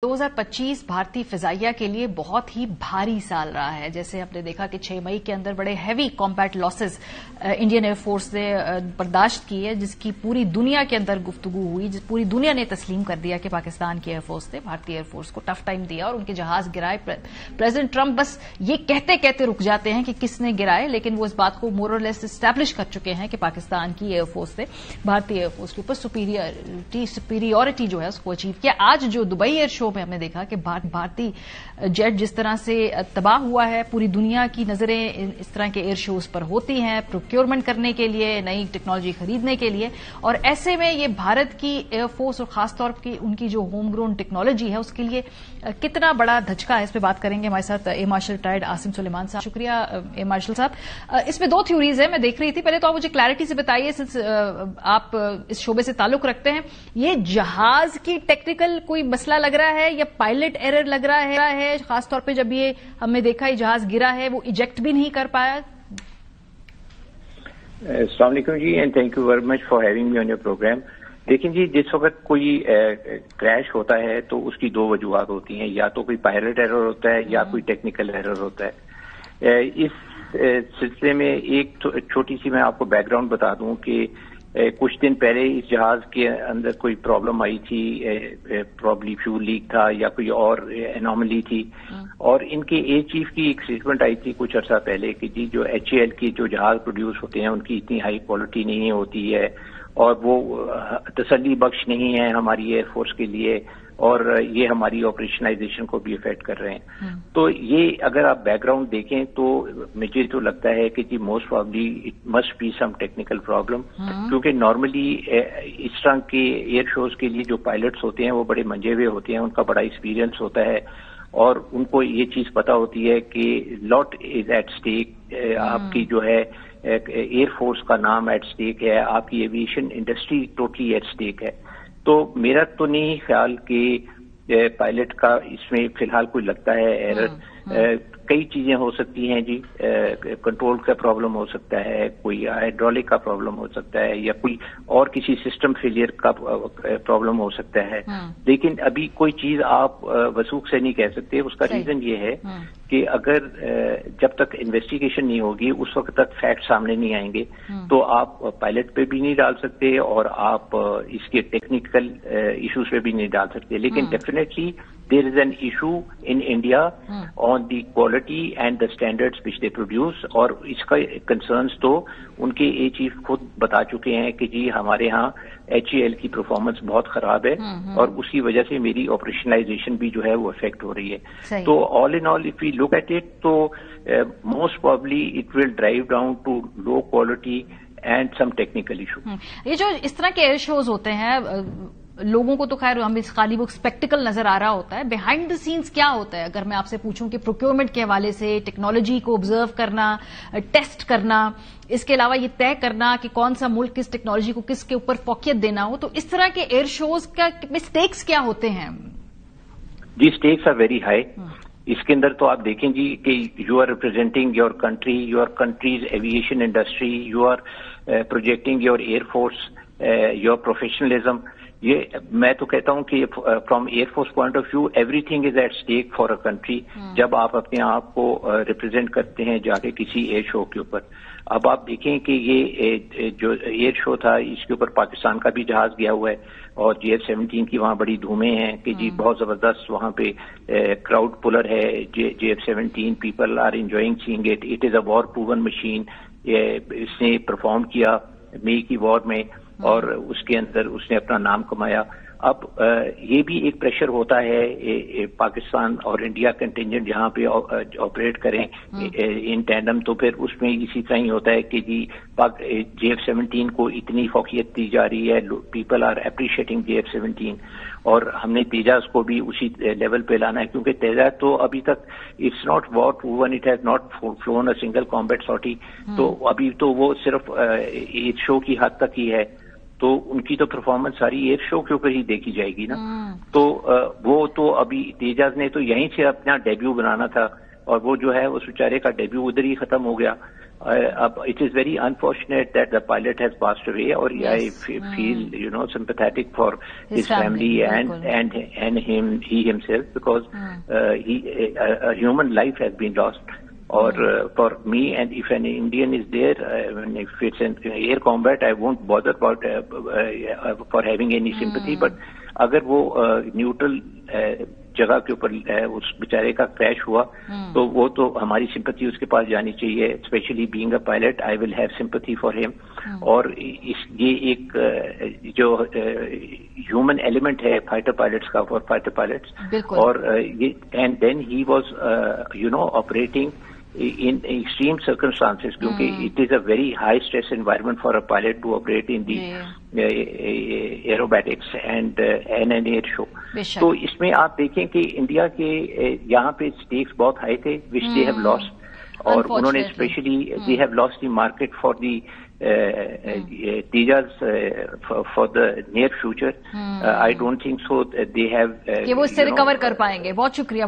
2025 भारतीय फिजाइया के लिए बहुत ही भारी साल रहा है। जैसे आपने देखा कि 6 मई के अंदर बड़े heavy combat losses Indian air force ने बर्दाश्त की है, जिसकी पूरी दुनिया के अंदर गुफ्तगू हुई, पूरी दुनिया ने तस्लीम कर दिया कि पाकिस्तान की एयरफोर्स ने भारतीय एयरफोर्स को टफ टाइम दिया और उनके जहाज गिराए। प्रेसिडेंट ट्रंप बस ये कहते कहते रुक जाते हैं कि किसने गिराए, लेकिन वो इस बात को मोर और लेस एस्टैब्लिश कर चुके हैं कि पाकिस्तान की एयरफोर्स ने भारतीय एयरफोर्स के ऊपर सुपीरियरिटी जो है उसको अचीव किया। आज जो दुबई एयर शो में हमने देखा कि भारतीय जेट जिस तरह से तबाह हुआ है, पूरी दुनिया की नजरें इस तरह के एयर शोज पर होती हैं प्रोक्योरमेंट करने के लिए, नई टेक्नोलॉजी खरीदने के लिए, और ऐसे में ये भारत की एयरफोर्स और खासतौर पर उनकी जो होम ग्रोन टेक्नोलॉजी है उसके लिए कितना बड़ा धचका है, इस पर बात करेंगे। हमारे साथ air marshal retired Asim Suleman साहब। शुक्रिया एयर मार्शल साहब। इसमें दो थ्योरीज है, मैं देख रही थी। पहले तो आप मुझे क्लैरिटी से बताइए, सिंस आप इस शोबे से ताल्लुक रखते हैं, ये जहाज की टेक्निकल कोई मसला लग रहा है या पायलट एरर लग रहा है? खासतौर पे जब ये हमने देखा ये जहाज गिरा है, वो इजेक्ट भी नहीं कर पाया। अस्सलाम वालेकुम जी, and thank you very much for having me on your program. लेकिन जी, जिस वक्त कोई क्रैश होता है तो उसकी दो वजूहत होती हैं, या तो कोई पायलट एरर होता है या कोई टेक्निकल एरर होता है। इस सिलसिले में एक छोटी सी मैं आपको बैकग्राउंड बता दूं कि कुछ दिन पहले इस जहाज के अंदर कोई प्रॉब्लम आई थी, प्रॉब्ली फ्यूल लीक था या कोई और एनॉमली थी, और इनके एयर चीफ की एक स्टेटमेंट आई थी कुछ अर्सा पहले कि जी जो HAL की जो जहाज प्रोड्यूस होते हैं उनकी इतनी हाई क्वालिटी नहीं होती है और वो तसल्ली बख्श नहीं है हमारी एयरफोर्स के लिए, और ये हमारी ऑपरेशनाइजेशन को भी इफेक्ट कर रहे हैं। तो ये अगर आप बैकग्राउंड देखें तो मुझे तो लगता है कि जी most probably it must be some technical problem, क्योंकि नॉर्मली इस तरह के एयर शोज के लिए जो पायलट्स होते हैं वो बड़े मंजे हुए होते हैं, उनका बड़ा एक्सपीरियंस होता है और उनको ये चीज पता होती है कि लॉट इज एट स्टेक, आपकी जो है एयरफोर्स का नाम एट स्टेक है, आपकी aviation industry totally at stake है। तो मेरा तो नहीं ख्याल कि पायलट का इसमें फिलहाल कोई लगता है एरर। कई चीजें हो सकती हैं जी, कंट्रोल का प्रॉब्लम हो सकता है, कोई हाइड्रोलिक का प्रॉब्लम हो सकता है, या कोई और किसी सिस्टम फेलियर का प्रॉब्लम हो सकता है। लेकिन अभी कोई चीज आप वसूख से नहीं कह सकते। उसका रीजन ये है कि अगर जब तक इन्वेस्टिगेशन नहीं होगी उस वक्त तक फैक्ट सामने नहीं आएंगे, तो आप पायलट पे भी नहीं डाल सकते और आप इसके टेक्निकल इश्यूज पे भी नहीं डाल सकते। लेकिन definitely there is an issue in India on the quality and the standards which they produce, और इसका concerns तो उनके ए चीफ खुद बता चुके हैं कि जी हमारे यहाँ HAL की परफॉर्मेंस बहुत खराब है और उसकी वजह से मेरी ऑपरेशनलाइजेशन भी जो है वो इफेक्ट हो रही है। तो all in all if we look at it, तो most probably it will drive down to low quality and some technical issue. ये जो इस तरह के एयर शोज होते हैं, लोगों को तो खैर हम इस खाली वो स्पेक्टिकल नजर आ रहा होता है, बिहाइंड द सीन्स क्या होता है? अगर मैं आपसे पूछूं कि प्रोक्योरमेंट के हवाले से टेक्नोलॉजी को ऑब्जर्व करना, टेस्ट करना, इसके अलावा ये तय करना कि कौन सा मुल्क किस टेक्नोलॉजी को किसके ऊपर फौकियत देना हो, तो इस तरह के एयर शोज का स्टेक्स क्या होते हैं? जी स्टेक्स आर वेरी हाई। इसके अंदर तो आप देखें जी कि you are representing your country, your country's aviation industry, you are projecting your air force, your professionalism. ये मैं तो कहता हूं कि from air force point of view everything is at stake for a country जब आप अपने आप को रिप्रेजेंट करते हैं जाके किसी एयर शो के ऊपर। अब आप देखें कि ये जो एयर शो था इसके ऊपर पाकिस्तान का भी जहाज गया हुआ है और JF-17 की वहां बड़ी धूमें हैं कि जी बहुत जबरदस्त वहां पे क्राउड पुलर है। JF-17 people are enjoying seeing it, it is a war proven machine. इसने परफॉर्म किया मई की वॉर में और उसके अंदर उसने अपना नाम कमाया। अब ये भी एक प्रेशर होता है पाकिस्तान और इंडिया कंटिंजेंट जहां पे ऑपरेट करें इन टैंडम, तो फिर उसमें इसी तरह ही होता है कि जी JF-17 को इतनी फौकियत दी जा रही है, पीपल आर अप्रिशिएटिंग JF-17, और हमने तेजास को भी उसी लेवल पे लाना है, क्योंकि तेजास तो अभी तक it's not war proven, it has not flown a single combat sortie, तो अभी तो वो सिर्फ एयर शो की हद तक ही है, तो उनकी तो परफॉर्मेंस सारी एयर शो के ऊपर ही देखी जाएगी ना। तो वो तो अभी तेजास ने तो यहीं से अपना डेब्यू बनाना था और वो जो है उस बेचारे का डेब्यू उधर ही खत्म हो गया। it is very unfortunate that the pilot has passed away, or I feel, sympathetic for his family and he himself, because a human life has been lost. Or for me, and if an Indian is there, if it's an air combat, I won't bother about for having any sympathy. But اگر وہ neutral جگہ کے اوپر اس بیچارے کا crash ہوا تو وہ تو ہماری سمپتھی اس کے پاس جانی چاہیے. Specially being a pilot I will have sympathy for him. اور یہ ایک جو ہیومن ایلیمنٹ ہے فائٹر پائلٹس کا فار فائٹر پائلٹس, اور and then he was operating in extreme circumstances, because it is a very high stress environment for a pilot to operate in the aerobatics and an air show. تو اس میں آپ دیکھیں کہ India کے یہاں پہ stakes بہت high تھے which they have lost, اور انہوں نے especially they have lost the market for the Tejas for the near future. I don't think so they have کہ وہ اس سے ریکور کر پائیں گے. بہت شکریہ.